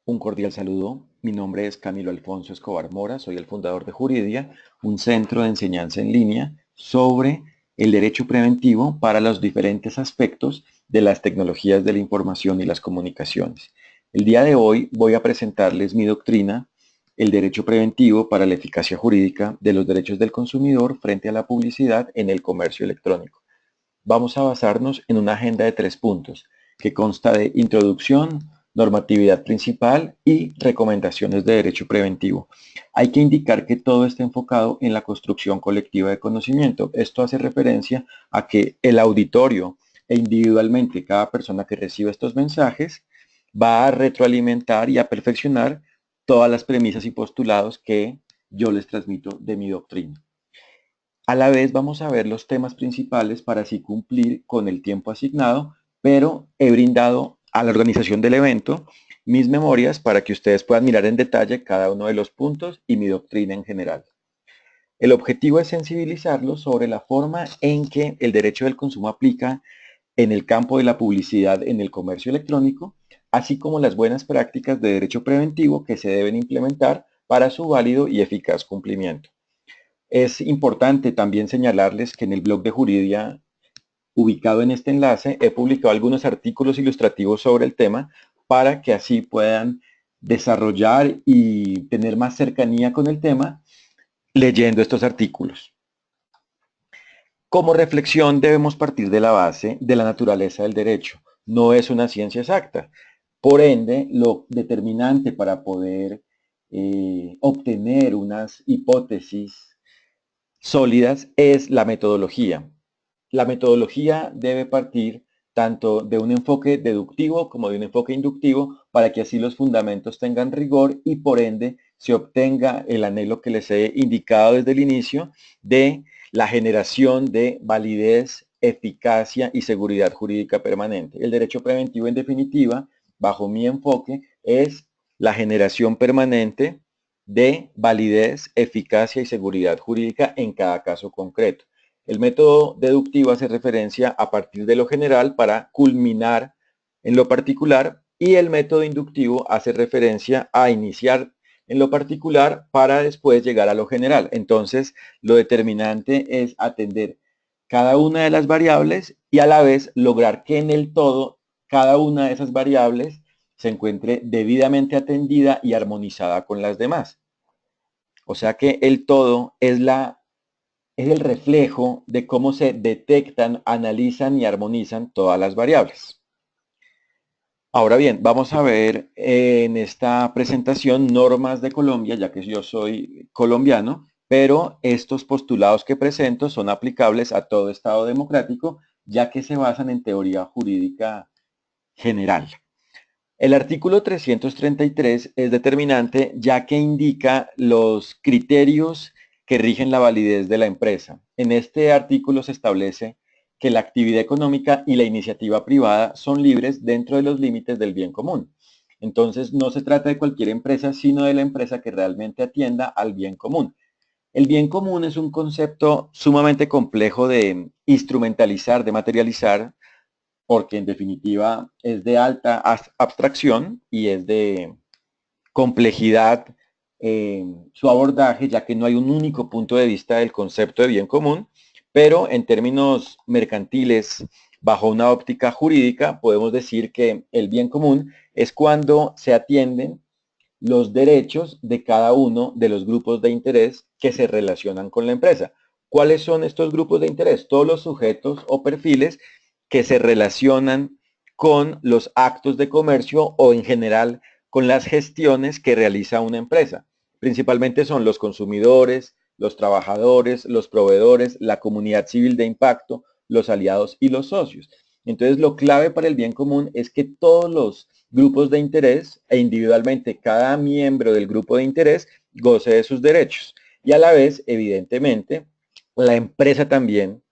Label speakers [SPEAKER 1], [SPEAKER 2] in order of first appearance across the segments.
[SPEAKER 1] Un cordial saludo. Mi nombre es Camilo Alfonso Escobar Mora, soy el fundador de Juridia, un centro de enseñanza en línea sobre el derecho preventivo para los diferentes aspectos de las tecnologías de la información y las comunicaciones. El día de hoy voy a presentarles mi doctrina, el derecho preventivo para la eficacia jurídica de los derechos del consumidor frente a la publicidad en el comercio electrónico. Vamos a basarnos en una agenda de 3 puntos que consta de introducción, normatividad principal y recomendaciones de derecho preventivo. Hay que indicar que todo está enfocado en la construcción colectiva de conocimiento. Esto hace referencia a que el auditorio e individualmente cada persona que reciba estos mensajes va a retroalimentar y a perfeccionar todas las premisas y postulados que yo les transmito de mi doctrina. A la vez vamos a ver los temas principales para así cumplir con el tiempo asignado, pero he brindado a la organización del evento mis memorias para que ustedes puedan mirar en detalle cada uno de los puntos y mi doctrina en general. El objetivo es sensibilizarlos sobre la forma en que el derecho del consumo aplica en el campo de la publicidad en el comercio electrónico, así como las buenas prácticas de derecho preventivo que se deben implementar para su válido y eficaz cumplimiento. Es importante también señalarles que en el blog de Juridia, ubicado en este enlace, he publicado algunos artículos ilustrativos sobre el tema para que así puedan desarrollar y tener más cercanía con el tema leyendo estos artículos. Como reflexión debemos partir de la base de la naturaleza del derecho. No es una ciencia exacta. Por ende, lo determinante para poder obtener unas hipótesis sólidas es la metodología. La metodología debe partir tanto de un enfoque deductivo como de un enfoque inductivo para que así los fundamentos tengan rigor y por ende se obtenga el anhelo que les he indicado desde el inicio de la generación de validez, eficacia y seguridad jurídica permanente. El derecho preventivo, en definitiva, bajo mi enfoque, es la generación permanente de validez, eficacia y seguridad jurídica en cada caso concreto. El método deductivo hace referencia a partir de lo general para culminar en lo particular y el método inductivo hace referencia a iniciar en lo particular para después llegar a lo general. Entonces, lo determinante es atender cada una de las variables y a la vez lograr que en el todo cada una de esas variables se encuentre debidamente atendida y armonizada con las demás. O sea que el todo es el reflejo de cómo se detectan, analizan y armonizan todas las variables. Ahora bien, vamos a ver en esta presentación normas de Colombia, ya que yo soy colombiano, pero estos postulados que presento son aplicables a todo Estado democrático, ya que se basan en teoría jurídica general. El artículo 333 es determinante ya que indica los criterios que rigen la validez de la empresa. En este artículo se establece que la actividad económica y la iniciativa privada son libres dentro de los límites del bien común. Entonces, no se trata de cualquier empresa, sino de la empresa que realmente atienda al bien común. El bien común es un concepto sumamente complejo de instrumentalizar, de materializar, porque en definitiva es de alta abstracción y es de complejidad su abordaje, ya que no hay un único punto de vista del concepto de bien común, pero en términos mercantiles, bajo una óptica jurídica, podemos decir que el bien común es cuando se atienden los derechos de cada uno de los grupos de interés que se relacionan con la empresa. ¿Cuáles son estos grupos de interés? Todos los sujetos o perfiles que se relacionan con los actos de comercio o en general con las gestiones que realiza una empresa. Principalmente son los consumidores, los trabajadores, los proveedores, la comunidad civil de impacto, los aliados y los socios. Entonces, lo clave para el bien común es que todos los grupos de interés e individualmente cada miembro del grupo de interés goce de sus derechos. Y a la vez, evidentemente, la empresa también,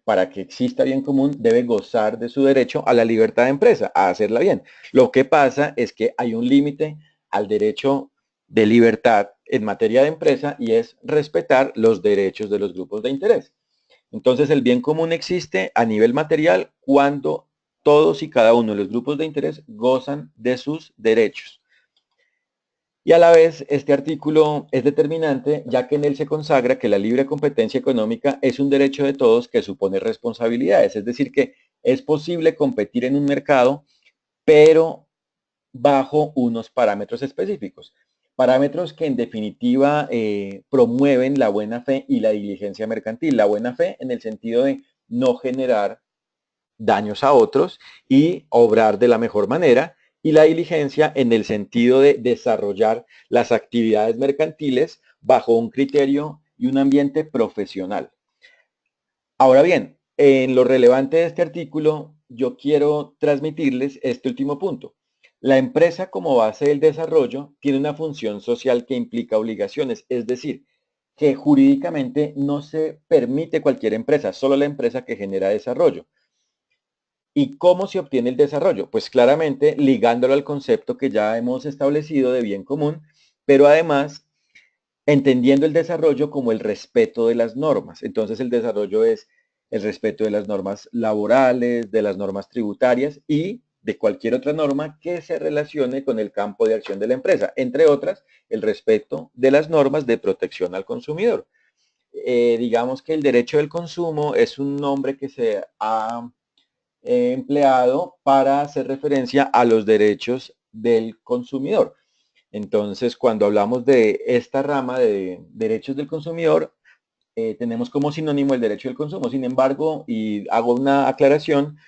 [SPEAKER 1] para que exista bien común, debe gozar de su derecho a la libertad de empresa, a hacerla bien. Lo que pasa es que hay un límite al derecho de libertad en materia de empresa y es respetar los derechos de los grupos de interés. Entonces, el bien común existe a nivel material cuando todos y cada uno de los grupos de interés gozan de sus derechos. Y a la vez, este artículo es determinante, ya que en él se consagra que la libre competencia económica es un derecho de todos que supone responsabilidades. Es decir, que es posible competir en un mercado, pero bajo unos parámetros específicos. Parámetros que en definitiva promueven la buena fe y la diligencia mercantil. La buena fe en el sentido de no generar daños a otros y obrar de la mejor manera, y la diligencia en el sentido de desarrollar las actividades mercantiles bajo un criterio y un ambiente profesional. Ahora bien, en lo relevante de este artículo, yo quiero transmitirles este último punto. La empresa como base del desarrollo tiene una función social que implica obligaciones, es decir, que jurídicamente no se permite cualquier empresa, solo la empresa que genera desarrollo. ¿Y cómo se obtiene el desarrollo? Pues claramente ligándolo al concepto que ya hemos establecido de bien común, pero además entendiendo el desarrollo como el respeto de las normas. Entonces el desarrollo es el respeto de las normas laborales, de las normas tributarias y de cualquier otra norma que se relacione con el campo de acción de la empresa, entre otras, el respeto de las normas de protección al consumidor. Digamos que el derecho del consumo es un nombre que se ha empleado para hacer referencia a los derechos del consumidor. Entonces, cuando hablamos de esta rama de derechos del consumidor, tenemos como sinónimo el derecho del consumo. Sin embargo, y hago una aclaración,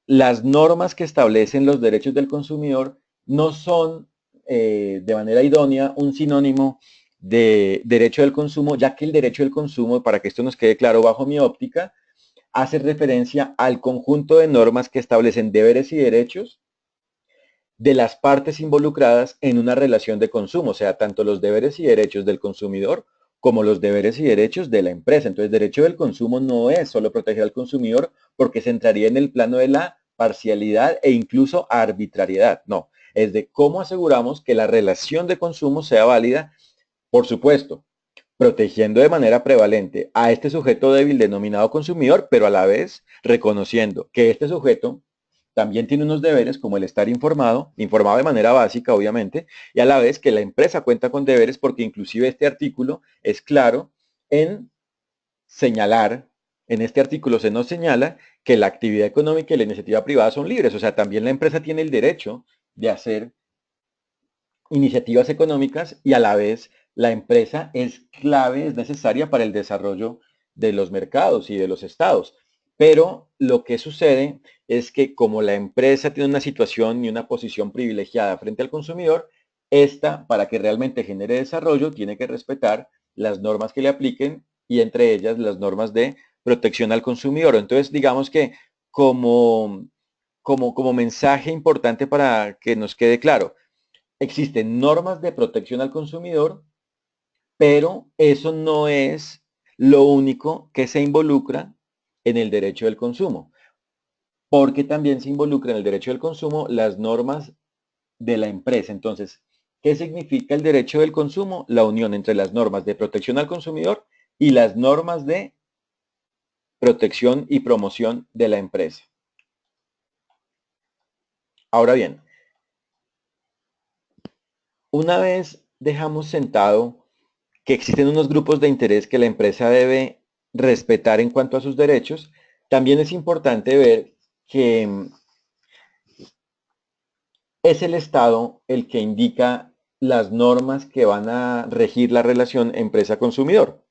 [SPEAKER 1] las normas que establecen los derechos del consumidor no son de manera idónea un sinónimo de derecho del consumo, ya que el derecho del consumo, para que esto nos quede claro bajo mi óptica, hace referencia al conjunto de normas que establecen deberes y derechos de las partes involucradas en una relación de consumo, o sea, tanto los deberes y derechos del consumidor como los deberes y derechos de la empresa. Entonces, derecho del consumo no es solo proteger al consumidor porque se entraría en el plano de la parcialidad e incluso arbitrariedad. No, es de cómo aseguramos que la relación de consumo sea válida, por supuesto, protegiendo de manera prevalente a este sujeto débil denominado consumidor, pero a la vez reconociendo que este sujeto también tiene unos deberes como el estar informado, informado de manera básica, obviamente, y a la vez que la empresa cuenta con deberes porque inclusive este artículo es claro en señalar, en este artículo se nos señala que la actividad económica y la iniciativa privada son libres, o sea, también la empresa tiene el derecho de hacer iniciativas económicas y a la vez la empresa es clave, es necesaria para el desarrollo de los mercados y de los estados. Pero lo que sucede es que como la empresa tiene una situación y una posición privilegiada frente al consumidor, esta, para que realmente genere desarrollo, tiene que respetar las normas que le apliquen y entre ellas las normas de protección al consumidor. Entonces, digamos que como mensaje importante para que nos quede claro, existen normas de protección al consumidor, pero eso no es lo único que se involucra en el derecho del consumo, porque también se involucra en el derecho del consumo las normas de la empresa. Entonces, ¿qué significa el derecho del consumo? La unión entre las normas de protección al consumidor y las normas de protección y promoción de la empresa. Ahora bien, una vez dejamos sentado que existen unos grupos de interés que la empresa debe respetar en cuanto a sus derechos, también es importante ver que es el Estado el que indica las normas que van a regir la relación empresa-consumidor.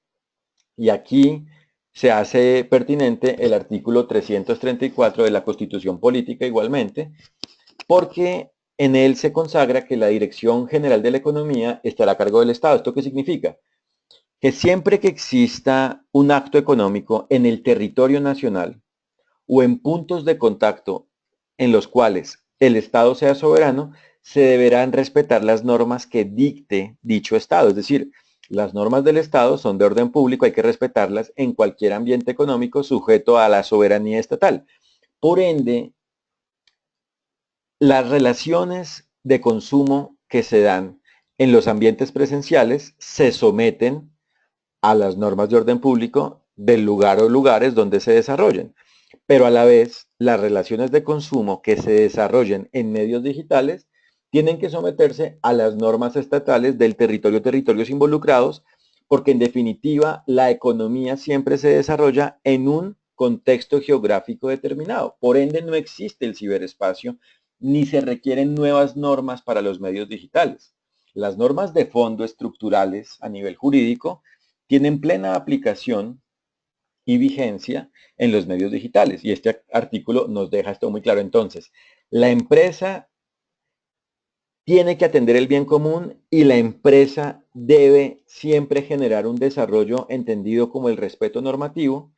[SPEAKER 1] Y aquí se hace pertinente el artículo 334 de la Constitución Política igualmente, porque en él se consagra que la Dirección General de la Economía estará a cargo del Estado. ¿Esto qué significa? Que siempre que exista un acto económico en el territorio nacional o en puntos de contacto en los cuales el Estado sea soberano, se deberán respetar las normas que dicte dicho Estado. Es decir, las normas del Estado son de orden público, hay que respetarlas en cualquier ambiente económico sujeto a la soberanía estatal. Por ende, las relaciones de consumo que se dan en los ambientes presenciales se someten a las normas de orden público del lugar o lugares donde se desarrollen. Pero a la vez, las relaciones de consumo que se desarrollen en medios digitales tienen que someterse a las normas estatales del territorios involucrados, porque en definitiva la economía siempre se desarrolla en un contexto geográfico determinado. Por ende, no existe el ciberespacio ni se requieren nuevas normas para los medios digitales. Las normas de fondo estructurales a nivel jurídico tienen plena aplicación y vigencia en los medios digitales. Y este artículo nos deja esto muy claro. Entonces, la empresa tiene que atender el bien común y la empresa debe siempre generar un desarrollo entendido como el respeto normativo,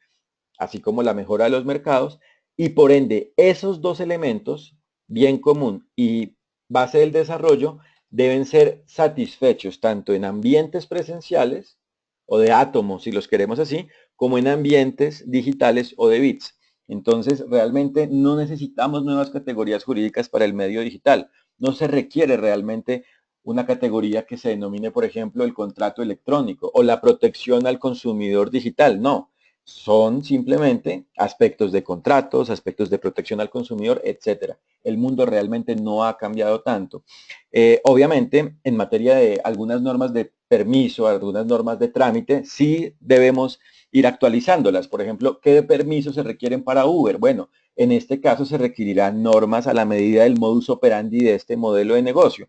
[SPEAKER 1] así como la mejora de los mercados, y por ende esos dos elementos, bien común y base del desarrollo, deben ser satisfechos tanto en ambientes presenciales o de átomos, si los queremos así, como en ambientes digitales o de bits. Entonces, realmente no necesitamos nuevas categorías jurídicas para el medio digital. No se requiere realmente una categoría que se denomine, por ejemplo, el contrato electrónico o la protección al consumidor digital. No, son simplemente aspectos de contratos, aspectos de protección al consumidor, etcétera. El mundo realmente no ha cambiado tanto. Obviamente, en materia de algunas normas de permiso, algunas normas de trámite, sí debemos ir actualizándolas. Por ejemplo, ¿qué permisos se requieren para Uber? Bueno, en este caso se requerirán normas a la medida del modus operandi de este modelo de negocio.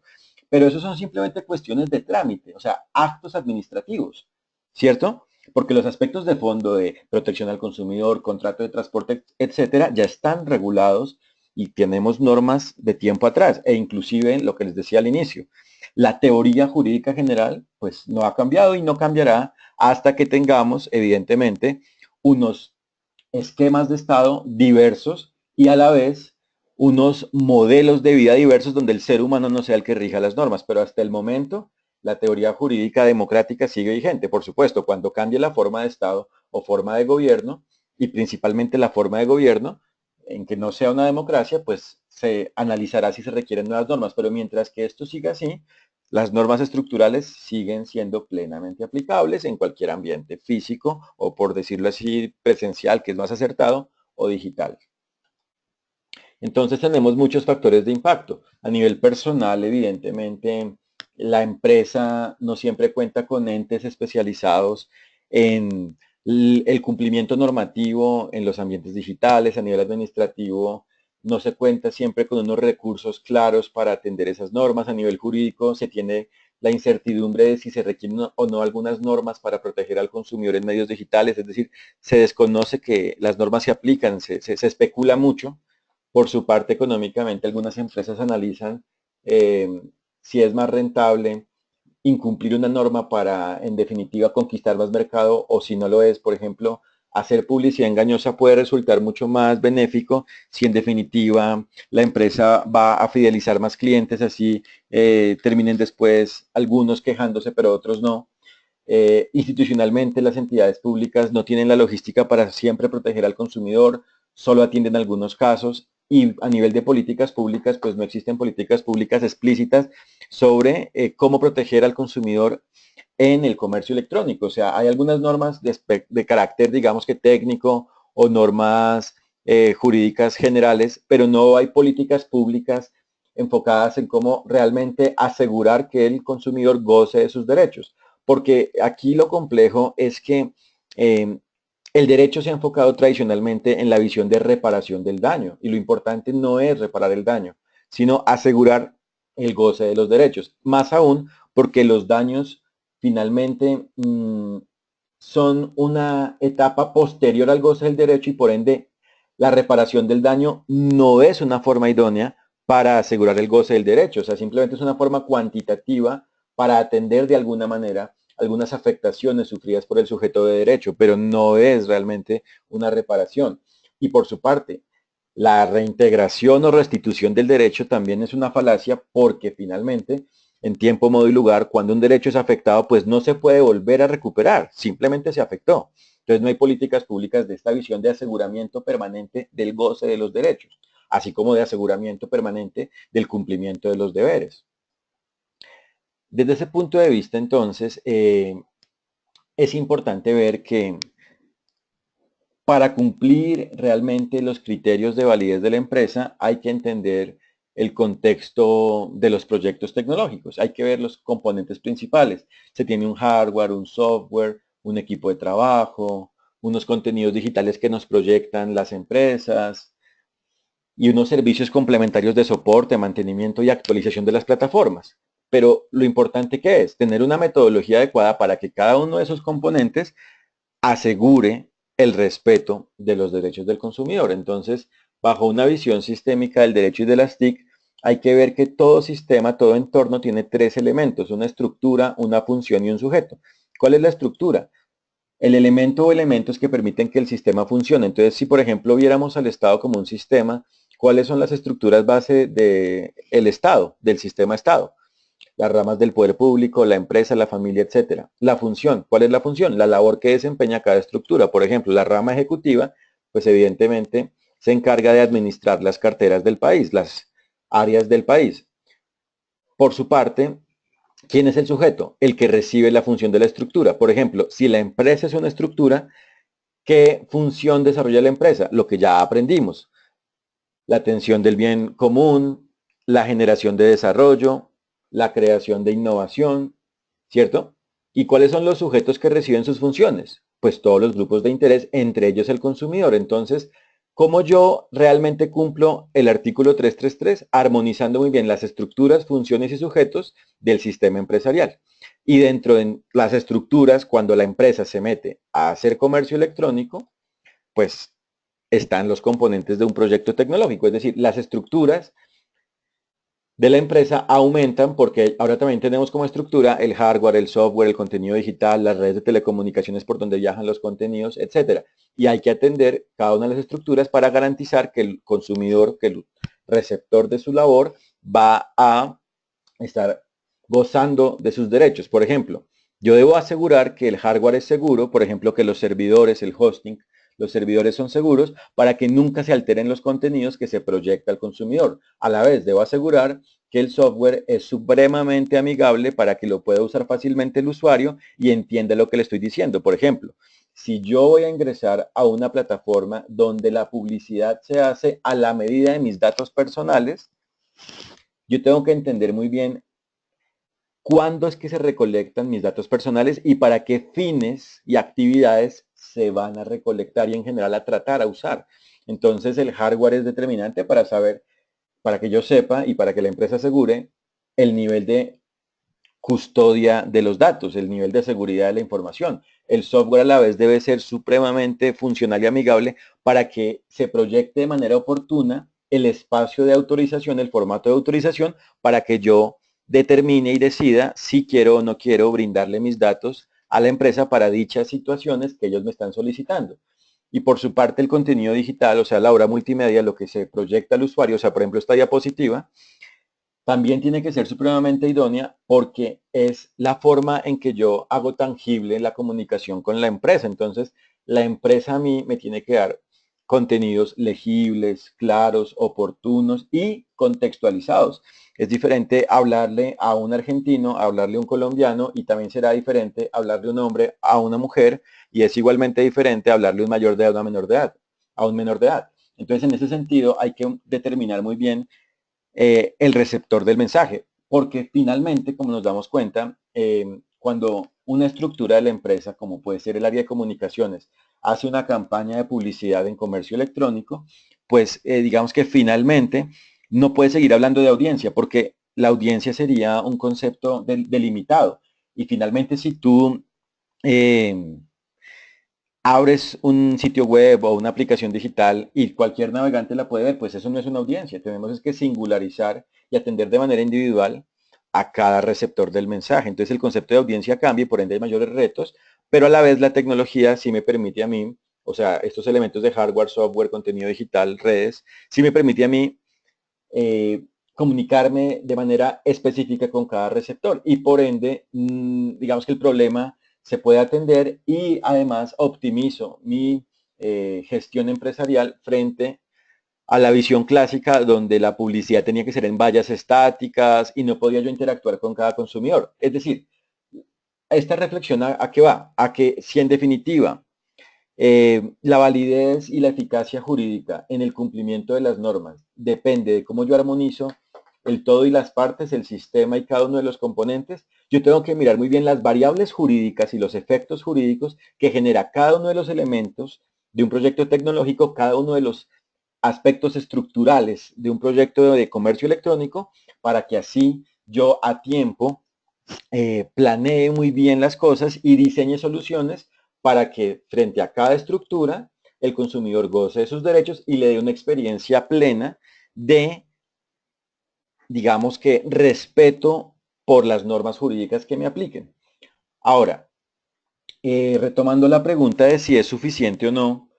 [SPEAKER 1] Pero eso son simplemente cuestiones de trámite, o sea, actos administrativos, ¿cierto? Porque los aspectos de fondo de protección al consumidor, contrato de transporte, etcétera, ya están regulados y tenemos normas de tiempo atrás, e inclusive lo que les decía al inicio, la teoría jurídica general pues no ha cambiado y no cambiará hasta que tengamos, evidentemente, unos esquemas de Estado diversos y a la vez unos modelos de vida diversos donde el ser humano no sea el que rija las normas, pero hasta el momento la teoría jurídica democrática sigue vigente. Por supuesto, cuando cambie la forma de Estado o forma de gobierno, y principalmente la forma de gobierno, en que no sea una democracia, pues se analizará si se requieren nuevas normas, pero mientras que esto siga así, las normas estructurales siguen siendo plenamente aplicables en cualquier ambiente físico o, por decirlo así, presencial, que es más acertado, o digital. Entonces tenemos muchos factores de impacto. A nivel personal, evidentemente, la empresa no siempre cuenta con entes especializados en el cumplimiento normativo en los ambientes digitales. A nivel administrativo, no se cuenta siempre con unos recursos claros para atender esas normas. A nivel jurídico, se tiene la incertidumbre de si se requieren o no algunas normas para proteger al consumidor en medios digitales. Es decir, se desconoce que las normas se aplican, se especula mucho. Por su parte, económicamente, algunas empresas analizan eh, si es más rentable incumplir una norma para, en definitiva, conquistar más mercado, o si no lo es, por ejemplo, hacer publicidad engañosa puede resultar mucho más benéfico si en definitiva la empresa va a fidelizar más clientes, así terminen después algunos quejándose, pero otros no. Institucionalmente, las entidades públicas no tienen la logística para siempre proteger al consumidor, solo atienden algunos casos, y a nivel de políticas públicas, pues no existen políticas públicas explícitas sobre cómo proteger al consumidor en el comercio electrónico. O sea, hay algunas normas de carácter, digamos que técnico, o normas jurídicas generales, pero no hay políticas públicas enfocadas en cómo realmente asegurar que el consumidor goce de sus derechos. Porque aquí lo complejo es que eh, el derecho se ha enfocado tradicionalmente en la visión de reparación del daño, y lo importante no es reparar el daño, sino asegurar el goce de los derechos. Más aún porque los daños finalmente son una etapa posterior al goce del derecho, y por ende la reparación del daño no es una forma idónea para asegurar el goce del derecho. O sea, simplemente es una forma cuantitativa para atender de alguna manera algunas afectaciones sufridas por el sujeto de derecho, pero no es realmente una reparación. Y por su parte, la reintegración o restitución del derecho también es una falacia, porque finalmente, en tiempo, modo y lugar, cuando un derecho es afectado, pues no se puede volver a recuperar, simplemente se afectó. Entonces no hay políticas públicas de esta visión de aseguramiento permanente del goce de los derechos, así como de aseguramiento permanente del cumplimiento de los deberes. Desde ese punto de vista, entonces, es importante ver que para cumplir realmente los criterios de validez de la empresa hay que entender el contexto de los proyectos tecnológicos. Hay que ver los componentes principales. Se tiene un hardware, un software, un equipo de trabajo, unos contenidos digitales que nos proyectan las empresas y unos servicios complementarios de soporte, mantenimiento y actualización de las plataformas. Pero lo importante que es tener una metodología adecuada para que cada uno de esos componentes asegure el respeto de los derechos del consumidor. Entonces, bajo una visión sistémica del derecho y de las TIC, hay que ver que todo sistema, todo entorno tiene tres elementos, una estructura, una función y un sujeto. ¿Cuál es la estructura? El elemento o elementos que permiten que el sistema funcione. Entonces, si por ejemplo viéramos al Estado como un sistema, ¿cuáles son las estructuras base del Estado, del sistema Estado? Las ramas del poder público, la empresa, la familia, etcétera. La función, ¿cuál es la función? La labor que desempeña cada estructura. Por ejemplo, la rama ejecutiva, pues evidentemente se encarga de administrar las carteras del país, las áreas del país. Por su parte, ¿quién es el sujeto? El que recibe la función de la estructura. Por ejemplo, si la empresa es una estructura, ¿qué función desarrolla la empresa? Lo que ya aprendimos. La atención del bien común, la generación de desarrollo, la creación de innovación, ¿cierto? ¿Y cuáles son los sujetos que reciben sus funciones? Pues todos los grupos de interés, entre ellos el consumidor. Entonces, ¿cómo yo realmente cumplo el artículo 333? Armonizando muy bien las estructuras, funciones y sujetos del sistema empresarial. Y dentro de las estructuras, cuando la empresa se mete a hacer comercio electrónico, pues están los componentes de un proyecto tecnológico, es decir, las estructuras de la empresa aumentan porque ahora también tenemos como estructura el hardware, el software, el contenido digital, las redes de telecomunicaciones por donde viajan los contenidos, etcétera. Y hay que atender cada una de las estructuras para garantizar que el consumidor, que el receptor de su labor va a estar gozando de sus derechos. Por ejemplo, yo debo asegurar que el hardware es seguro, por ejemplo, que los servidores, el hosting, los servidores son seguros para que nunca se alteren los contenidos que se proyecta al consumidor. A la vez, debo asegurar que el software es supremamente amigable para que lo pueda usar fácilmente el usuario y entienda lo que le estoy diciendo. Por ejemplo, si yo voy a ingresar a una plataforma donde la publicidad se hace a la medida de mis datos personales, yo tengo que entender muy bien cuándo es que se recolectan mis datos personales y para qué fines y actividades se van a recolectar y en general a tratar, a usar. Entonces el hardware es determinante para saber, para que yo sepa y para que la empresa asegure el nivel de custodia de los datos, el nivel de seguridad de la información. El software a la vez debe ser supremamente funcional y amigable para que se proyecte de manera oportuna el espacio de autorización, el formato de autorización, para que yo determine y decida si quiero o no quiero brindarle mis datos a la empresa para dichas situaciones que ellos me están solicitando. Y por su parte el contenido digital, o sea, la obra multimedia, lo que se proyecta al usuario, o sea, por ejemplo, esta diapositiva, también tiene que ser supremamente idónea porque es la forma en que yo hago tangible la comunicación con la empresa. Entonces, la empresa a mí me tiene que dar contenidos legibles, claros, oportunos y contextualizados. Es diferente hablarle a un argentino, hablarle a un colombiano y también será diferente hablarle a un hombre a una mujer y es igualmente diferente hablarle a un mayor de edad a una menor de edad, a un menor de edad. Entonces, en ese sentido, hay que determinar muy bien el receptor del mensaje, porque finalmente, como nos damos cuenta, cuando una estructura de la empresa, como puede ser el área de comunicaciones, hace una campaña de publicidad en comercio electrónico, pues digamos que finalmente no puede seguir hablando de audiencia, porque la audiencia sería un concepto delimitado. Y finalmente, si tú eh, abres un sitio web o una aplicación digital y cualquier navegante la puede ver, pues eso no es una audiencia. Tenemos que singularizar y atender de manera individual a cada receptor del mensaje. Entonces el concepto de audiencia cambia y por ende hay mayores retos, pero a la vez la tecnología sí me permite a mí, o sea, estos elementos de hardware, software, contenido digital, redes, sí me permite a mí comunicarme de manera específica con cada receptor y por ende, digamos que el problema se puede atender y además optimizo mi gestión empresarial frente a la visión clásica donde la publicidad tenía que ser en vallas estáticas y no podía yo interactuar con cada consumidor. Es decir, esta reflexión a qué va? A que si en definitiva la validez y la eficacia jurídica en el cumplimiento de las normas depende de cómo yo armonizo el todo y las partes, el sistema y cada uno de los componentes, yo tengo que mirar muy bien las variables jurídicas y los efectos jurídicos que genera cada uno de los elementos de un proyecto tecnológico, cada uno de los aspectos estructurales de un proyecto de comercio electrónico, para que así yo a tiempo planee muy bien las cosas y diseñe soluciones para que frente a cada estructura el consumidor goce de sus derechos y le dé una experiencia plena de, digamos que, respeto por las normas jurídicas que me apliquen. Ahora, retomando la pregunta de si es suficiente o no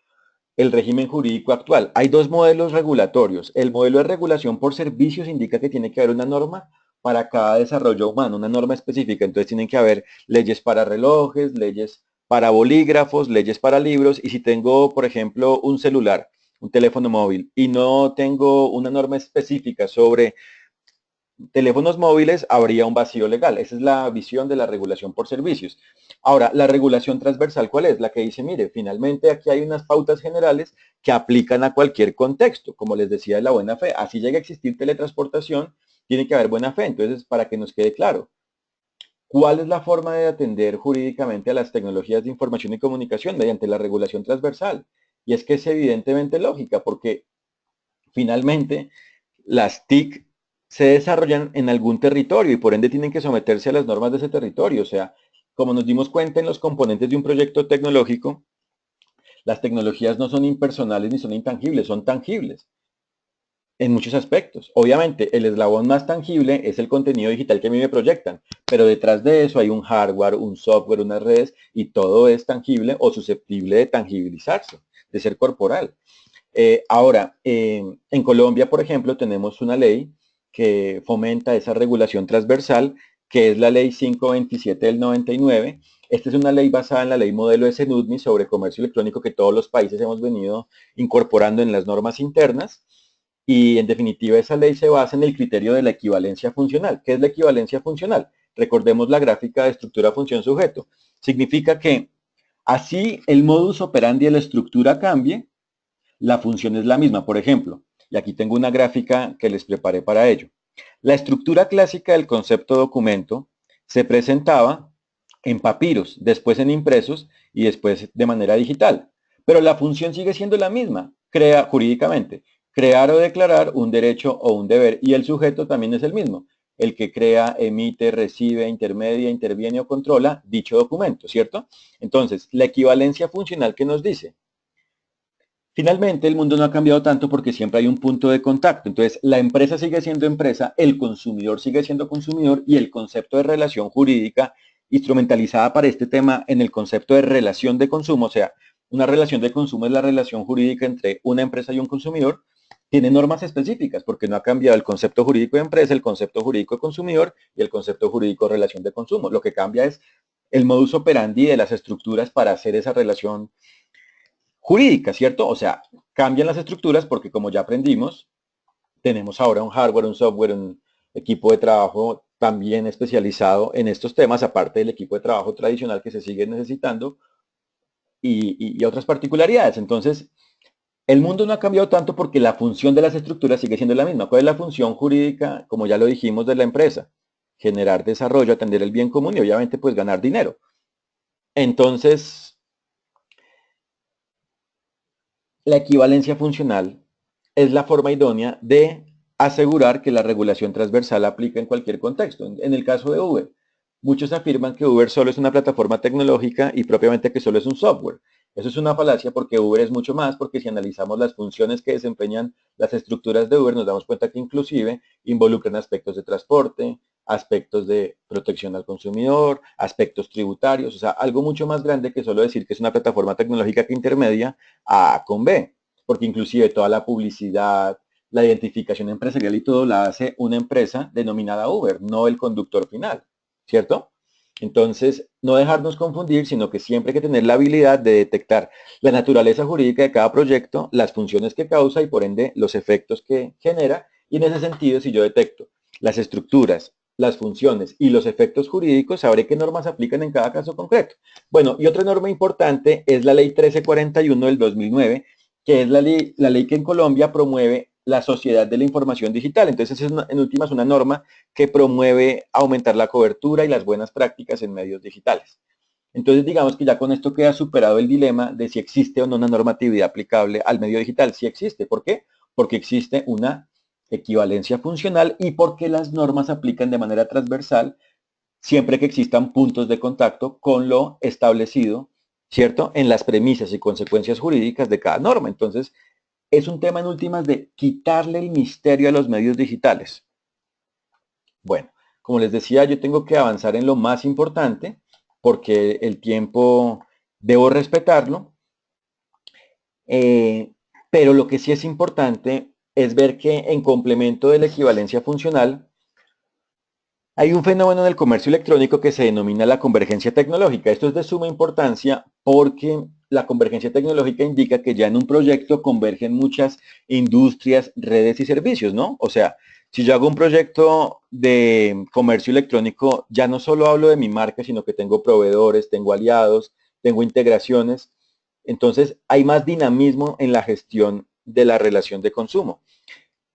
[SPEAKER 1] el régimen jurídico actual, hay dos modelos regulatorios. El modelo de regulación por servicios indica que tiene que haber una norma para cada desarrollo humano, una norma específica. Entonces tienen que haber leyes para relojes, leyes para bolígrafos, leyes para libros. Y si tengo, por ejemplo, un celular, un teléfono móvil, y no tengo una norma específica sobre teléfonos móviles, habría un vacío legal. Esa es la visión de la regulación por servicios. Ahora, la regulación transversal, ¿cuál es? La que dice, mire, finalmente aquí hay unas pautas generales que aplican a cualquier contexto, como les decía, de la buena fe. Así llega a existir teletransportación, tiene que haber buena fe. Entonces, para que nos quede claro, ¿cuál es la forma de atender jurídicamente a las tecnologías de información y comunicación? Mediante la regulación transversal. Y es que es evidentemente lógica, porque finalmente las TIC se desarrollan en algún territorio y por ende tienen que someterse a las normas de ese territorio. O sea, como nos dimos cuenta en los componentes de un proyecto tecnológico, las tecnologías no son impersonales ni son intangibles, son tangibles en muchos aspectos. Obviamente, el eslabón más tangible es el contenido digital que a mí me proyectan, pero detrás de eso hay un hardware, un software, unas redes y todo es tangible o susceptible de tangibilizarse, de ser corporal. Ahora, en Colombia, por ejemplo, tenemos una ley que fomenta esa regulación transversal, que es la ley 527 del 99. Esta es una ley basada en la ley modelo de SENUDMI sobre comercio electrónico que todos los países hemos venido incorporando en las normas internas. Y en definitiva, esa ley se basa en el criterio de la equivalencia funcional. ¿Qué es la equivalencia funcional? Recordemos la gráfica de estructura función sujeto. Significa que así el modus operandi de la estructura cambie, la función es la misma. Por ejemplo, y aquí tengo una gráfica que les preparé para ello. La estructura clásica del concepto documento se presentaba en papiros, después en impresos y después de manera digital. Pero la función sigue siendo la misma, crea jurídicamente, crear o declarar un derecho o un deber, y el sujeto también es el mismo, el que crea, emite, recibe, intermedia, interviene o controla dicho documento, ¿cierto? Entonces, la equivalencia funcional que nos dice, finalmente, el mundo no ha cambiado tanto porque siempre hay un punto de contacto. Entonces, la empresa sigue siendo empresa, el consumidor sigue siendo consumidor y el concepto de relación jurídica instrumentalizada para este tema en el concepto de relación de consumo, o sea, una relación de consumo es la relación jurídica entre una empresa y un consumidor, tiene normas específicas porque no ha cambiado el concepto jurídico de empresa, el concepto jurídico de consumidor y el concepto jurídico de relación de consumo. Lo que cambia es el modus operandi de las estructuras para hacer esa relación jurídica, ¿cierto? O sea, cambian las estructuras porque como ya aprendimos, tenemos ahora un hardware, un software, un equipo de trabajo también especializado en estos temas, aparte del equipo de trabajo tradicional que se sigue necesitando y otras particularidades. Entonces, el mundo no ha cambiado tanto porque la función de las estructuras sigue siendo la misma. ¿Cuál es la función jurídica, como ya lo dijimos, de la empresa? Generar desarrollo, atender el bien común y obviamente pues ganar dinero. Entonces, la equivalencia funcional es la forma idónea de asegurar que la regulación transversal aplica en cualquier contexto. En el caso de Uber, muchos afirman que Uber solo es una plataforma tecnológica y propiamente que solo es un software. Eso es una falacia porque Uber es mucho más, porque si analizamos las funciones que desempeñan las estructuras de Uber, nos damos cuenta que inclusive involucran aspectos de transporte, aspectos de protección al consumidor, aspectos tributarios, o sea, algo mucho más grande que solo decir que es una plataforma tecnológica que intermedia A con B, porque inclusive toda la publicidad, la identificación empresarial y todo la hace una empresa denominada Uber, no el conductor final, ¿cierto? Entonces, no dejarnos confundir, sino que siempre hay que tener la habilidad de detectar la naturaleza jurídica de cada proyecto, las funciones que causa y por ende los efectos que genera. Y en ese sentido, si yo detecto las estructuras, las funciones y los efectos jurídicos, sabré qué normas aplican en cada caso concreto. Bueno, y otra norma importante es la ley 1341 del 2009, que es la ley que en Colombia promueve la sociedad de la información digital. Entonces, es en últimas una norma que promueve aumentar la cobertura y las buenas prácticas en medios digitales. Entonces, digamos que ya con esto queda superado el dilema de si existe o no una normatividad aplicable al medio digital. Sí existe. ¿Por qué? Porque existe una equivalencia funcional y porque las normas aplican de manera transversal siempre que existan puntos de contacto con lo establecido, ¿cierto? En las premisas y consecuencias jurídicas de cada norma. Entonces, es un tema en últimas de quitarle el misterio a los medios digitales. Bueno, como les decía, yo tengo que avanzar en lo más importante porque el tiempo debo respetarlo, pero lo que sí es importante es ver que en complemento de la equivalencia funcional, hay un fenómeno en el comercio electrónico que se denomina la convergencia tecnológica. Esto es de suma importancia porque la convergencia tecnológica indica que ya en un proyecto convergen muchas industrias, redes y servicios, ¿no? O sea, si yo hago un proyecto de comercio electrónico, ya no solo hablo de mi marca, sino que tengo proveedores, tengo aliados, tengo integraciones. Entonces, hay más dinamismo en la gestión de la relación de consumo.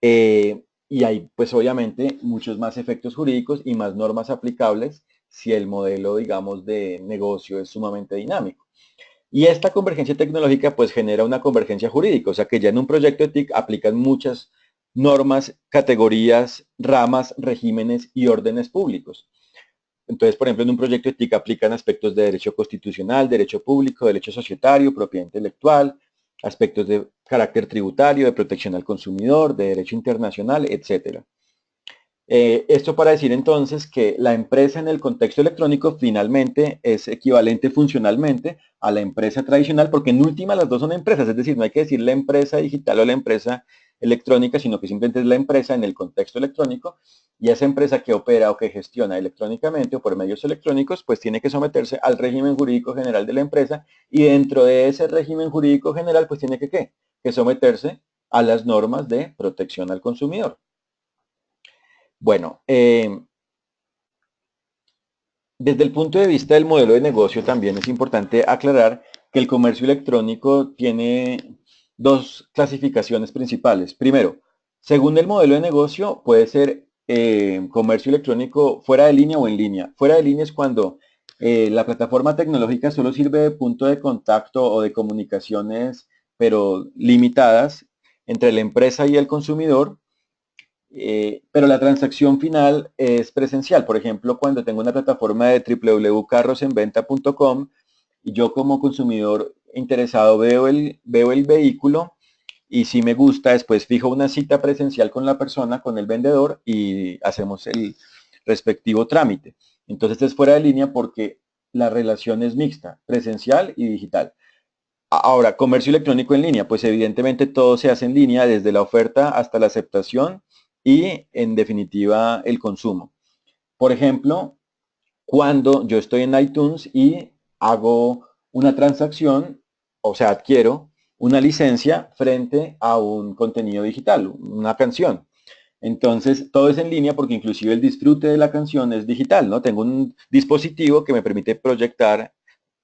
[SPEAKER 1] Y hay, pues obviamente, muchos más efectos jurídicos y más normas aplicables si el modelo, digamos, de negocio es sumamente dinámico. Y esta convergencia tecnológica, pues, genera una convergencia jurídica, o sea que ya en un proyecto de TIC aplican muchas normas, categorías, ramas, regímenes y órdenes públicos. Entonces, por ejemplo, en un proyecto de TIC aplican aspectos de derecho constitucional, derecho público, derecho societario, propiedad intelectual, aspectos de carácter tributario, de protección al consumidor, de derecho internacional, etcétera. Esto para decir entonces que la empresa en el contexto electrónico finalmente es equivalente funcionalmente a la empresa tradicional, porque en última las dos son empresas, es decir, no hay que decir la empresa digital o la empresa electrónica, sino que simplemente es la empresa en el contexto electrónico, y esa empresa que opera o que gestiona electrónicamente o por medios electrónicos, pues tiene que someterse al régimen jurídico general de la empresa, y dentro de ese régimen jurídico general, pues tiene que, ¿qué? Que someterse a las normas de protección al consumidor. Bueno, desde el punto de vista del modelo de negocio también es importante aclarar que el comercio electrónico tiene dos clasificaciones principales. Primero, según el modelo de negocio puede ser comercio electrónico fuera de línea o en línea. Fuera de línea es cuando la plataforma tecnológica solo sirve de punto de contacto o de comunicaciones, pero limitadas entre la empresa y el consumidor, pero la transacción final es presencial. Por ejemplo, cuando tengo una plataforma de www.carrosenventa.com y yo como consumidor interesado veo el vehículo y si me gusta, después fijo una cita presencial con la persona, con el vendedor y hacemos el respectivo trámite. Entonces es fuera de línea porque la relación es mixta, presencial y digital. Ahora, comercio electrónico en línea, pues evidentemente todo se hace en línea, desde la oferta hasta la aceptación y en definitiva el consumo. Por ejemplo, cuando yo estoy en iTunes y hago una transacción, o sea, adquiero una licencia frente a un contenido digital, una canción. Entonces, todo es en línea porque inclusive el disfrute de la canción es digital, ¿no? Tengo un dispositivo que me permite proyectar,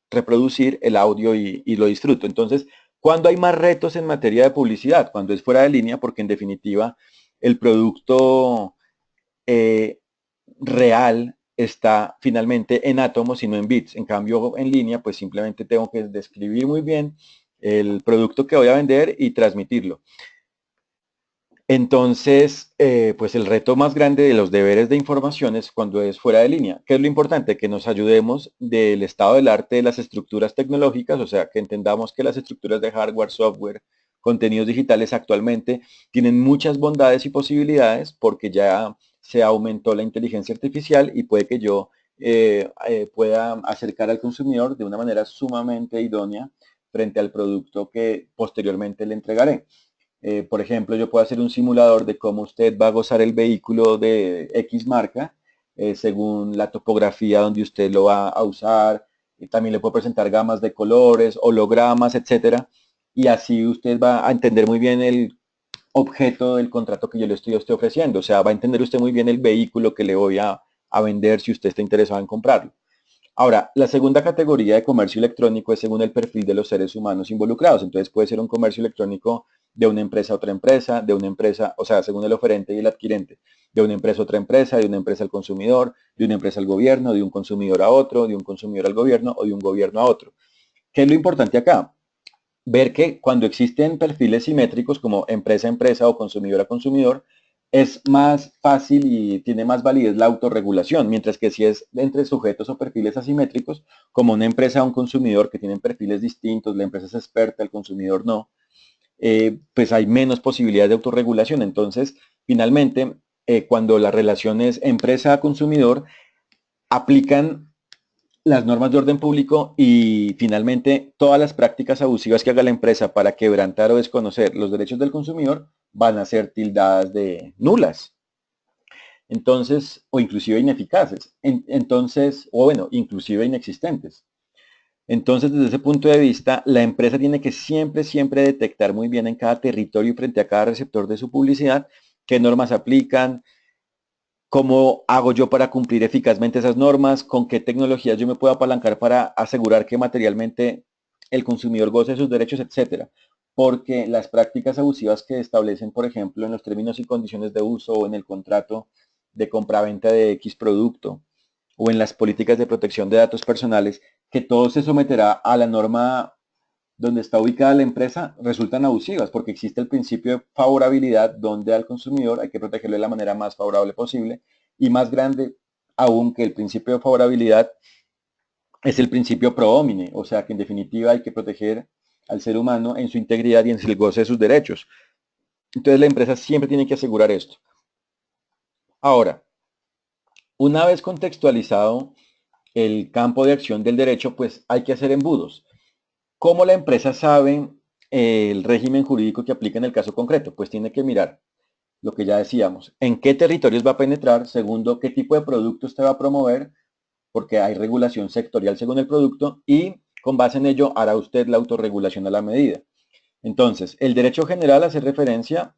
[SPEAKER 1] reproducir el audio y lo disfruto. Entonces, ¿cuándo hay más retos en materia de publicidad? Cuando es fuera de línea, porque en definitiva el producto eh, real está finalmente en átomos y no en bits. En cambio, en línea, pues simplemente tengo que describir muy bien el producto que voy a vender y transmitirlo. Entonces, pues el reto más grande de los deberes de información es cuando es fuera de línea. ¿Qué es lo importante? Que nos ayudemos del estado del arte de las estructuras tecnológicas, o sea, que entendamos que las estructuras de hardware, software, contenidos digitales actualmente tienen muchas bondades y posibilidades porque ya se aumentó la inteligencia artificial y puede que yo pueda acercar al consumidor de una manera sumamente idónea frente al producto que posteriormente le entregaré. Por ejemplo, yo puedo hacer un simulador de cómo usted va a gozar el vehículo de X marca, según la topografía donde usted lo va a usar. Y también le puedo presentar gamas de colores, hologramas, etcétera. Y así usted va a entender muy bien el objeto del contrato que yo le estoy ofreciendo. O sea, va a entender usted muy bien el vehículo que le voy a vender si usted está interesado en comprarlo. Ahora, la segunda categoría de comercio electrónico es según el perfil de los seres humanos involucrados. Entonces puede ser un comercio electrónico de una empresa a otra empresa, de una empresa, o sea, según el oferente y el adquirente, de una empresa a otra empresa, de una empresa al consumidor, de una empresa al gobierno, de un consumidor a otro, de un consumidor al gobierno o de un gobierno a otro. ¿Qué es lo importante acá? Ver que cuando existen perfiles simétricos como empresa a empresa o consumidor a consumidor, es más fácil y tiene más validez la autorregulación, mientras que si es entre sujetos o perfiles asimétricos, como una empresa a un consumidor que tienen perfiles distintos, la empresa es experta, el consumidor no, pues hay menos posibilidades de autorregulación. Entonces, finalmente, cuando la relación es empresa a consumidor, aplican las normas de orden público y finalmente todas las prácticas abusivas que haga la empresa para quebrantar o desconocer los derechos del consumidor van a ser tildadas de nulas. Entonces, o inclusive ineficaces. Entonces, o bueno, inclusive inexistentes. Entonces, desde ese punto de vista, la empresa tiene que siempre, siempre detectar muy bien en cada territorio y frente a cada receptor de su publicidad qué normas aplican, cómo hago yo para cumplir eficazmente esas normas, con qué tecnologías yo me puedo apalancar para asegurar que materialmente el consumidor goce de sus derechos, etcétera. Porque las prácticas abusivas que establecen, por ejemplo, en los términos y condiciones de uso o en el contrato de compra-venta de X producto o en las políticas de protección de datos personales, que todo se someterá a la norma donde está ubicada la empresa, resultan abusivas porque existe el principio de favorabilidad donde al consumidor hay que protegerlo de la manera más favorable posible y más grande aún que el principio de favorabilidad es el principio pro homine, o sea que en definitiva hay que proteger al ser humano en su integridad y en el goce de sus derechos. Entonces la empresa siempre tiene que asegurar esto. Ahora, una vez contextualizado el campo de acción del derecho, pues hay que hacer embudos. ¿Cómo la empresa sabe el régimen jurídico que aplica en el caso concreto? Pues tiene que mirar lo que ya decíamos, en qué territorios va a penetrar, segundo, qué tipo de producto usted va a promover, porque hay regulación sectorial según el producto, y con base en ello hará usted la autorregulación a la medida. Entonces, el derecho general hace referencia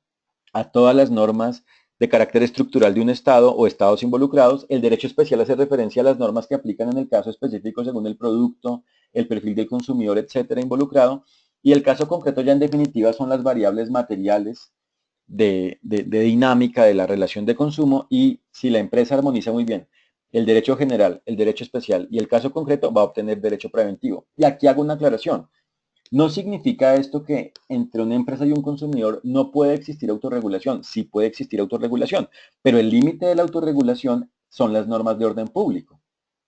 [SPEAKER 1] a todas las normas de carácter estructural de un Estado o Estados involucrados. El derecho especial hace referencia a las normas que aplican en el caso específico según el producto, el perfil del consumidor, etcétera, involucrado. Y el caso concreto ya en definitiva son las variables materiales de dinámica de la relación de consumo y si la empresa armoniza muy bien el derecho general, el derecho especial y el caso concreto va a obtener derecho preventivo. Y aquí hago una aclaración. No significa esto que entre una empresa y un consumidor no puede existir autorregulación. Sí puede existir autorregulación, pero el límite de la autorregulación son las normas de orden público.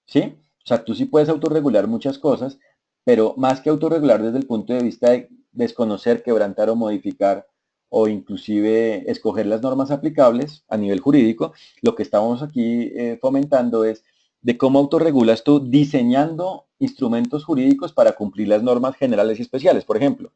[SPEAKER 1] ¿Sí? O sea, tú sí puedes autorregular muchas cosas, pero más que autorregular desde el punto de vista de desconocer, quebrantar o modificar o inclusive escoger las normas aplicables a nivel jurídico, lo que estamos aquí fomentando es de cómo autorregulas tú diseñando instrumentos jurídicos para cumplir las normas generales y especiales. Por ejemplo,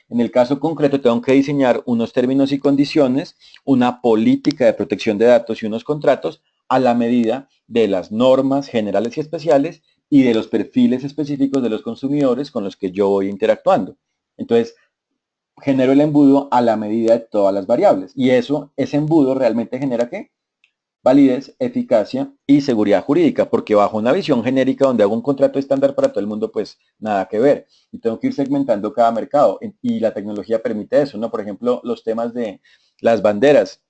[SPEAKER 1] en el caso concreto tengo que diseñar unos términos y condiciones, una política de protección de datos y unos contratos a la medida de las normas generales y especiales y de los perfiles específicos de los consumidores con los que yo voy interactuando. Entonces, genero el embudo a la medida de todas las variables. Y eso, ese embudo realmente genera ¿qué? Validez, eficacia y seguridad jurídica, porque bajo una visión genérica donde hago un contrato estándar para todo el mundo, pues nada que ver. Y tengo que ir segmentando cada mercado y la tecnología permite eso, ¿no? Por ejemplo, los temas de las banderas.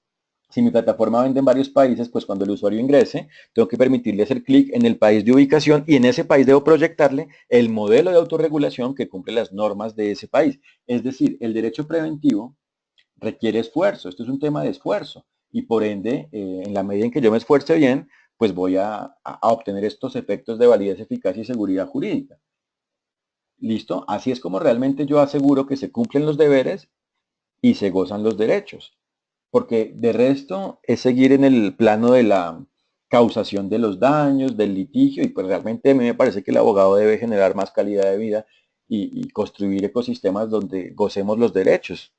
[SPEAKER 1] Si mi plataforma vende en varios países, pues cuando el usuario ingrese, tengo que permitirle hacer clic en el país de ubicación y en ese país debo proyectarle el modelo de autorregulación que cumple las normas de ese país. Es decir, el derecho preventivo requiere esfuerzo. Esto es un tema de esfuerzo. Y por ende, en la medida en que yo me esfuerce bien, pues voy a obtener estos efectos de validez, eficacia y seguridad jurídica. ¿Listo? Así es como realmente yo aseguro que se cumplen los deberes y se gozan los derechos. Porque de resto es seguir en el plano de la causación de los daños, del litigio, y pues realmente a mí me parece que el abogado debe generar más calidad de vida y construir ecosistemas donde gocemos los derechos.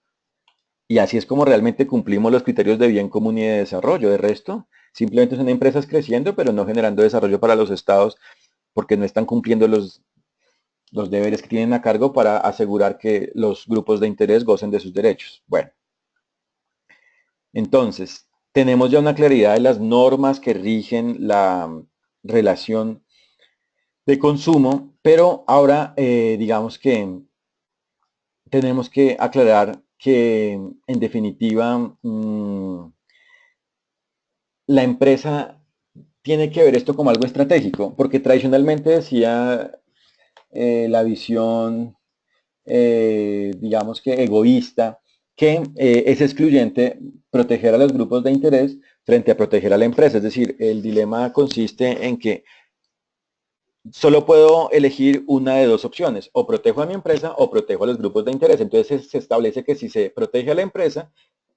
[SPEAKER 1] Y así es como realmente cumplimos los criterios de bien común y de desarrollo. De resto, simplemente son empresas creciendo, pero no generando desarrollo para los estados porque no están cumpliendo los deberes que tienen a cargo para asegurar que los grupos de interés gocen de sus derechos. Bueno, entonces, tenemos ya una claridad de las normas que rigen la relación de consumo, pero ahora digamos que tenemos que aclarar que en definitiva la empresa tiene que ver esto como algo estratégico, porque tradicionalmente decía la visión, digamos que egoísta, que es excluyente proteger a los grupos de interés frente a proteger a la empresa. Es decir, el dilema consiste en que solo puedo elegir una de dos opciones, o protejo a mi empresa o protejo a los grupos de interés. Entonces se establece que si se protege a la empresa,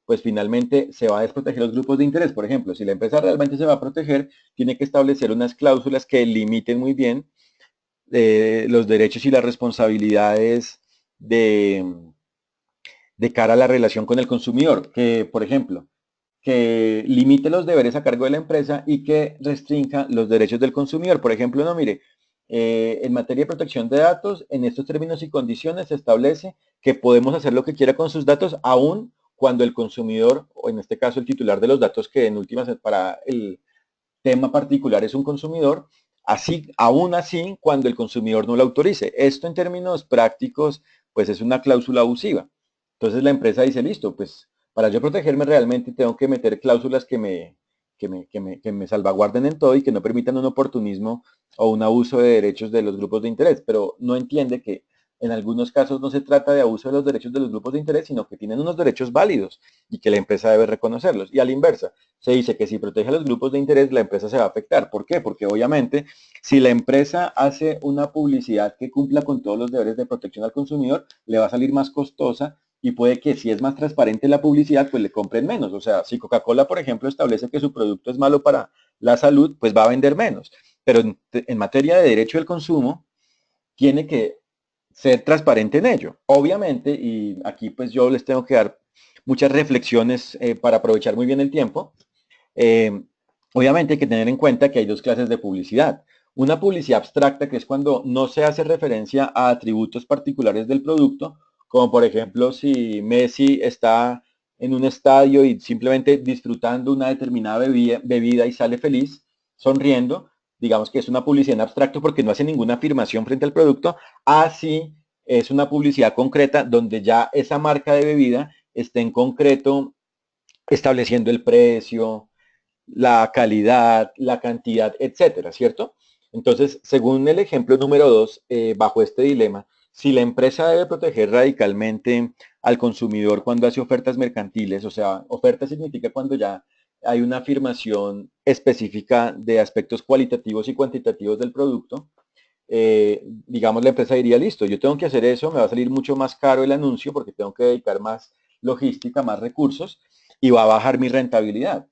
[SPEAKER 1] pues finalmente se va a desproteger los grupos de interés. Por ejemplo, si la empresa realmente se va a proteger, tiene que establecer unas cláusulas que limiten muy bien los derechos y las responsabilidades de cara a la relación con el consumidor. Que, por ejemplo, que limite los deberes a cargo de la empresa y que restrinja los derechos del consumidor. Por ejemplo, no, mire, en materia de protección de datos, en estos términos y condiciones se establece que podemos hacer lo que quiera con sus datos, aún cuando el consumidor, o en este caso el titular de los datos, que en últimas para el tema particular es un consumidor, así, aún así cuando el consumidor no lo autorice. Esto en términos prácticos, pues es una cláusula abusiva. Entonces la empresa dice, listo, pues para yo protegerme realmente tengo que meter cláusulas que me salvaguarden en todo y que no permitan un oportunismo o un abuso de derechos de los grupos de interés, pero no entiende que en algunos casos no se trata de abuso de los derechos de los grupos de interés, sino que tienen unos derechos válidos y que la empresa debe reconocerlos. Y a la inversa, se dice que si protege a los grupos de interés, la empresa se va a afectar. ¿Por qué? Porque obviamente, si la empresa hace una publicidad que cumpla con todos los deberes de protección al consumidor, le va a salir más costosa y puede que si es más transparente la publicidad, pues le compren menos. O sea, si Coca-Cola, por ejemplo, establece que su producto es malo para la salud, pues va a vender menos. Pero en materia de derecho del consumo, tiene que ser transparente en ello. Obviamente, y aquí pues yo les tengo que dar muchas reflexiones para aprovechar muy bien el tiempo. eh, Obviamente hay que tener en cuenta que hay dos clases de publicidad. Una publicidad abstracta, que es cuando no se hace referencia a atributos particulares del producto, como por ejemplo si Messi está en un estadio y simplemente disfrutando una determinada bebida y sale feliz, sonriendo, digamos que es una publicidad en abstracto porque no hace ninguna afirmación frente al producto, así es una publicidad concreta donde ya esa marca de bebida está en concreto estableciendo el precio, la calidad, la cantidad, etcétera, ¿cierto? Entonces, según el ejemplo número 2, bajo este dilema, si la empresa debe proteger radicalmente al consumidor cuando hace ofertas mercantiles, o sea, oferta significa cuando ya hay una afirmación específica de aspectos cualitativos y cuantitativos del producto, digamos, la empresa diría, listo, yo tengo que hacer eso, me va a salir mucho más caro el anuncio porque tengo que dedicar más logística, más recursos y va a bajar mi rentabilidad.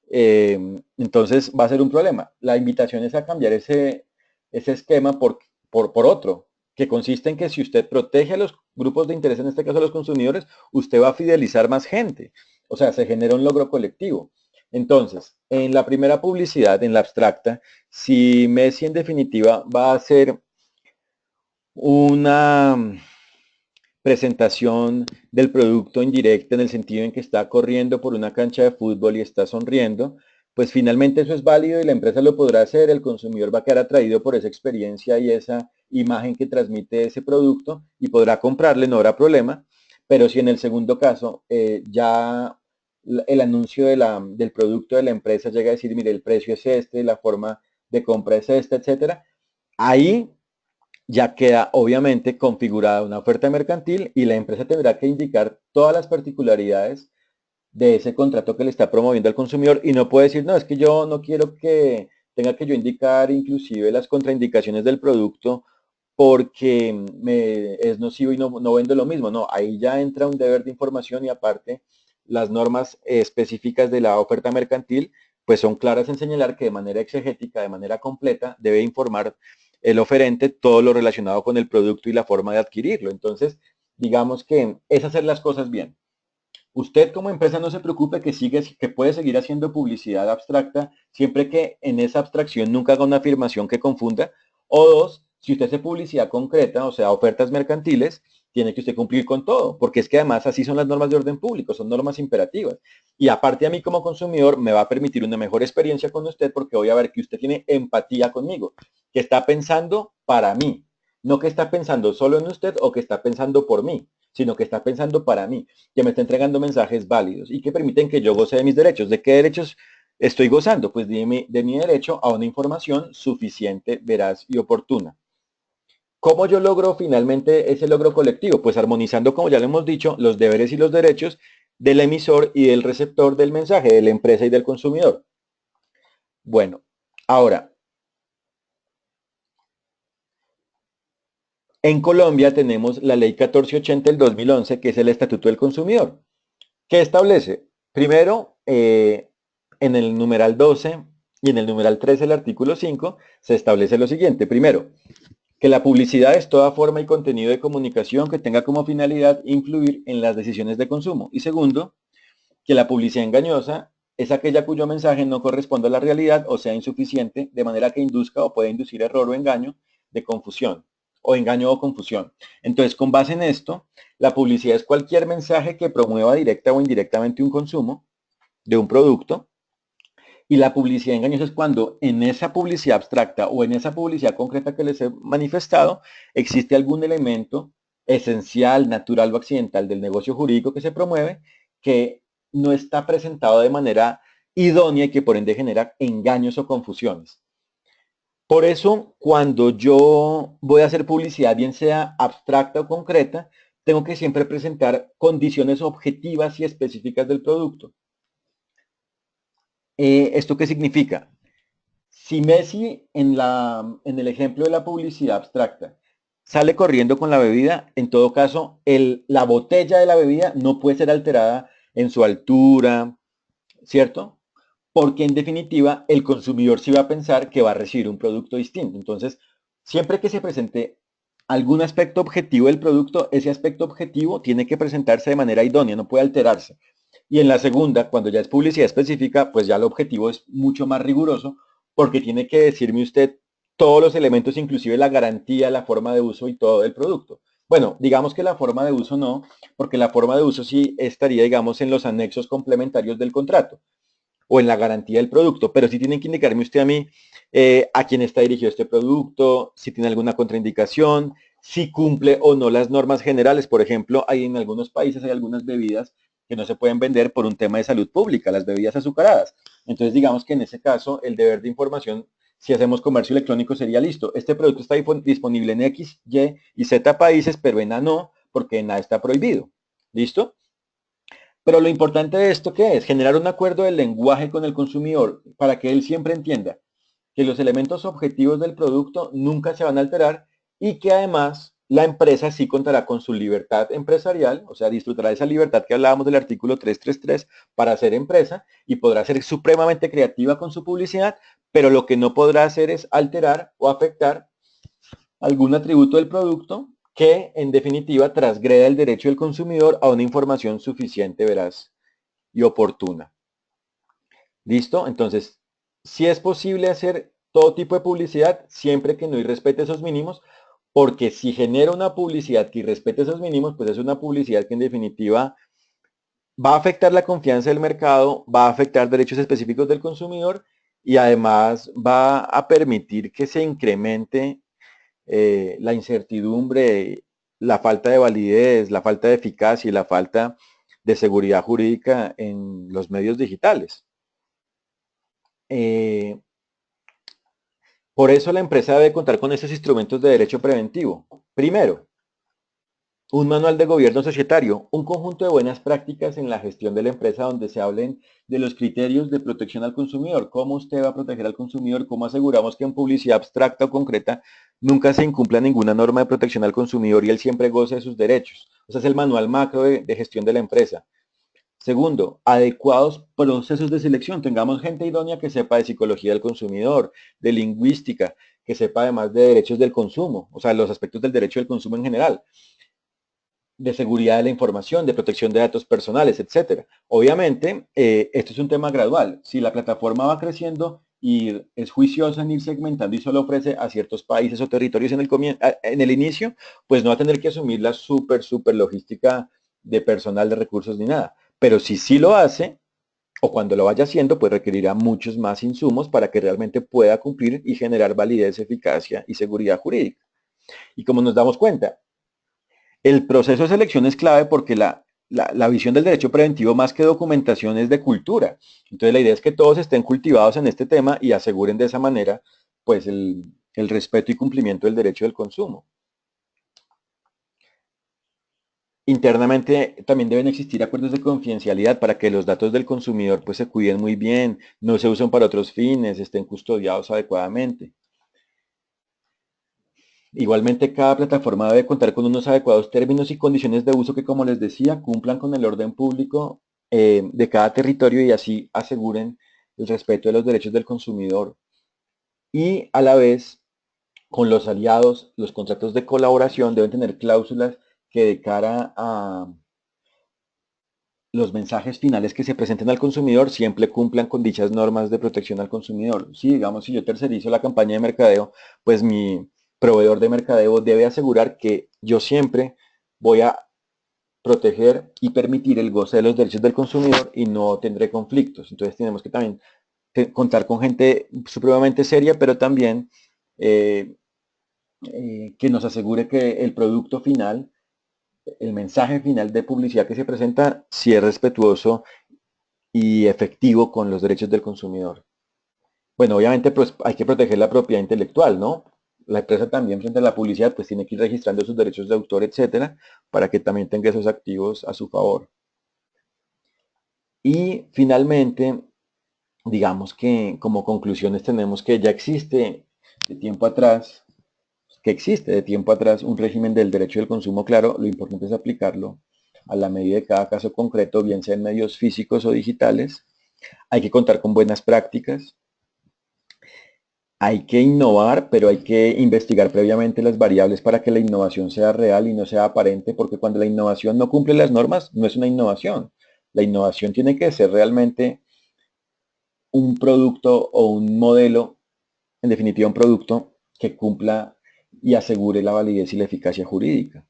[SPEAKER 1] Entonces va a ser un problema. La invitación es a cambiar ese esquema por otro, que consiste en que si usted protege a los grupos de interés, en este caso a los consumidores, usted va a fidelizar más gente. O sea, se genera un logro colectivo. Entonces, en la primera publicidad, en la abstracta, si Messi en definitiva va a ser una presentación del producto indirecta en el sentido en que está corriendo por una cancha de fútbol y está sonriendo, pues finalmente eso es válido y la empresa lo podrá hacer, el consumidor va a quedar atraído por esa experiencia y esa imagen que transmite ese producto y podrá comprarle, no habrá problema, pero si en el segundo caso ya el anuncio del producto de la empresa llega a decir, mire, el precio es este, la forma de compra es esta, etcétera, ahí ya queda obviamente configurada una oferta mercantil y la empresa tendrá que indicar todas las particularidades de ese contrato que le está promoviendo al consumidor y no puede decir, no, es que yo no quiero que tenga que yo indicar inclusive las contraindicaciones del producto porque es nocivo y no vendo lo mismo. No, ahí ya entra un deber de información y aparte las normas específicas de la oferta mercantil pues son claras en señalar que de manera exegética, de manera completa, debe informar el oferente todo lo relacionado con el producto y la forma de adquirirlo. Entonces, digamos que es hacer las cosas bien. Usted como empresa no se preocupe que puede seguir haciendo publicidad abstracta siempre que en esa abstracción nunca haga una afirmación que confunda. O dos, si usted hace publicidad concreta, o sea, ofertas mercantiles, tiene que usted cumplir con todo, porque es que además así son las normas de orden público, son normas imperativas. Y aparte a mí como consumidor me va a permitir una mejor experiencia con usted porque voy a ver que usted tiene empatía conmigo, que está pensando para mí, no que está pensando solo en usted o que está pensando por mí. sino que está pensando para mí, que me está entregando mensajes válidos y que permiten que yo goce de mis derechos. ¿De qué derechos estoy gozando? Pues de mi derecho a una información suficiente, veraz y oportuna. ¿Cómo yo logro finalmente ese logro colectivo? Pues armonizando, como ya lo hemos dicho, los deberes y los derechos del emisor y del receptor del mensaje, de la empresa y del consumidor. Bueno, ahora, en Colombia tenemos la Ley 1480 del 2011, que es el Estatuto del Consumidor. ¿Qué establece? Primero, en el numeral 12 y en el numeral 13 del artículo 5, se establece lo siguiente. Primero, que la publicidad es toda forma y contenido de comunicación que tenga como finalidad influir en las decisiones de consumo. Y segundo, que la publicidad engañosa es aquella cuyo mensaje no corresponde a la realidad o sea insuficiente, de manera que induzca o pueda inducir error o engaño de confusión, o engaño o confusión. Entonces, con base en esto, la publicidad es cualquier mensaje que promueva directa o indirectamente un consumo de un producto, y la publicidad engañosa es cuando en esa publicidad abstracta o en esa publicidad concreta que les he manifestado existe algún elemento esencial, natural o accidental del negocio jurídico que se promueve que no está presentado de manera idónea y que por ende genera engaños o confusiones. Por eso, cuando yo voy a hacer publicidad, bien sea abstracta o concreta, tengo que siempre presentar condiciones objetivas y específicas del producto. ¿Esto qué significa? Si Messi en el ejemplo de la publicidad abstracta sale corriendo con la bebida, en todo caso, la botella de la bebida no puede ser alterada en su altura, ¿cierto? Porque en definitiva el consumidor sí va a pensar que va a recibir un producto distinto. Entonces, siempre que se presente algún aspecto objetivo del producto, ese aspecto objetivo tiene que presentarse de manera idónea, no puede alterarse. Y en la segunda, cuando ya es publicidad específica, pues ya el objetivo es mucho más riguroso porque tiene que decirme usted todos los elementos, inclusive la garantía, la forma de uso y todo del producto. Bueno, digamos que la forma de uso no, porque la forma de uso sí estaría, digamos, en los anexos complementarios del contrato o en la garantía del producto, pero sí tienen que indicarme usted a mí a quién está dirigido este producto, si tiene alguna contraindicación, si cumple o no las normas generales. Por ejemplo, hay en algunos países hay algunas bebidas que no se pueden vender por un tema de salud pública, las bebidas azucaradas. Entonces, digamos que en ese caso, el deber de información, si hacemos comercio electrónico, sería listo. Este producto está disponible en X, Y y Z países, pero en A no, porque en A está prohibido. ¿Listo? Pero lo importante de esto, ¿qué es? Generar un acuerdo del lenguaje con el consumidor para que él siempre entienda que los elementos objetivos del producto nunca se van a alterar y que además la empresa sí contará con su libertad empresarial, o sea, disfrutará de esa libertad que hablábamos del artículo 333 para ser empresa y podrá ser supremamente creativa con su publicidad, pero lo que no podrá hacer es alterar o afectar algún atributo del producto que en definitiva transgreda el derecho del consumidor a una información suficiente, veraz y oportuna. ¿Listo? Entonces, sí es posible hacer todo tipo de publicidad siempre que no irrespete esos mínimos, porque si genera una publicidad que irrespete esos mínimos, pues es una publicidad que en definitiva va a afectar la confianza del mercado, va a afectar derechos específicos del consumidor y además va a permitir que se incremente la incertidumbre, la falta de validez, la falta de eficacia y la falta de seguridad jurídica en los medios digitales. Eh, por eso la empresa debe contar con esos instrumentos de derecho preventivo. Primero, un manual de gobierno societario, un conjunto de buenas prácticas en la gestión de la empresa donde se hablen de los criterios de protección al consumidor, cómo usted va a proteger al consumidor, cómo aseguramos que en publicidad abstracta o concreta nunca se incumpla ninguna norma de protección al consumidor y él siempre goce de sus derechos. O sea, es el manual macro de gestión de la empresa. Segundo, adecuados procesos de selección. Tengamos gente idónea que sepa de psicología del consumidor, de lingüística, que sepa además de derechos del consumo, o sea, los aspectos del derecho del consumo en general, de seguridad de la información, de protección de datos personales, etcétera. Obviamente, esto es un tema gradual. Si la plataforma va creciendo y es juiciosa en ir segmentando y solo ofrece a ciertos países o territorios en el inicio, pues no va a tener que asumir la súper logística de personal, de recursos ni nada. Pero si sí lo hace, o cuando lo vaya haciendo, pues requerirá muchos más insumos para que realmente pueda cumplir y generar validez, eficacia y seguridad jurídica. Y como nos damos cuenta, El proceso de selección es clave porque la visión del derecho preventivo más que documentación es de cultura. Entonces la idea es que todos estén cultivados en este tema y aseguren de esa manera pues el respeto y cumplimiento del derecho del consumo. Internamente también deben existir acuerdos de confidencialidad para que los datos del consumidor pues se cuiden muy bien, no se usen para otros fines, estén custodiados adecuadamente. Igualmente, cada plataforma debe contar con unos adecuados términos y condiciones de uso que, como les decía, cumplan con el orden público de cada territorio y así aseguren el respeto de los derechos del consumidor. Y a la vez, con los aliados, los contratos de colaboración deben tener cláusulas que de cara a los mensajes finales que se presenten al consumidor siempre cumplan con dichas normas de protección al consumidor. Si, digamos, si yo tercerizo la campaña de mercadeo, pues mi proveedor de mercadeo debe asegurar que yo siempre voy a proteger y permitir el goce de los derechos del consumidor y no tendré conflictos. Entonces tenemos que también contar con gente supremamente seria, pero también eh, que nos asegure que el producto final, el mensaje final de publicidad que se presenta, si es respetuoso y efectivo con los derechos del consumidor. Bueno, obviamente pues hay que proteger la propiedad intelectual, ¿no? La empresa también frente a la publicidad pues tiene que ir registrando sus derechos de autor, etcétera, para que también tenga esos activos a su favor. Y finalmente, digamos que como conclusiones tenemos que ya existe de tiempo atrás, un régimen del derecho del consumo claro, lo importante es aplicarlo a la medida de cada caso concreto, bien sea en medios físicos o digitales. Hay que contar con buenas prácticas, hay que innovar, pero hay que investigar previamente las variables para que la innovación sea real y no sea aparente, porque cuando la innovación no cumple las normas, no es una innovación. La innovación tiene que ser realmente un producto o un modelo, en definitiva un producto que cumpla y asegure la validez y la eficacia jurídica.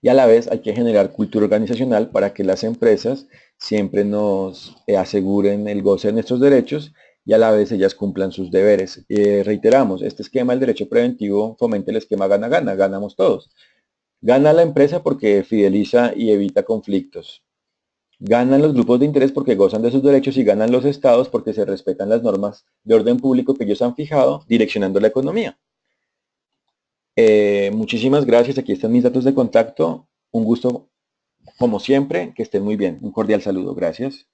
[SPEAKER 1] Y a la vez hay que generar cultura organizacional para que las empresas siempre nos aseguren el goce de nuestros derechos y a la vez ellas cumplan sus deberes. Reiteramos, este esquema del derecho preventivo fomenta el esquema gana-gana, ganamos todos. Gana la empresa porque fideliza y evita conflictos. Ganan los grupos de interés porque gozan de sus derechos y ganan los estados porque se respetan las normas de orden público que ellos han fijado direccionando la economía. Muchísimas gracias, aquí están mis datos de contacto. Un gusto como siempre, que estén muy bien. Un cordial saludo. Gracias.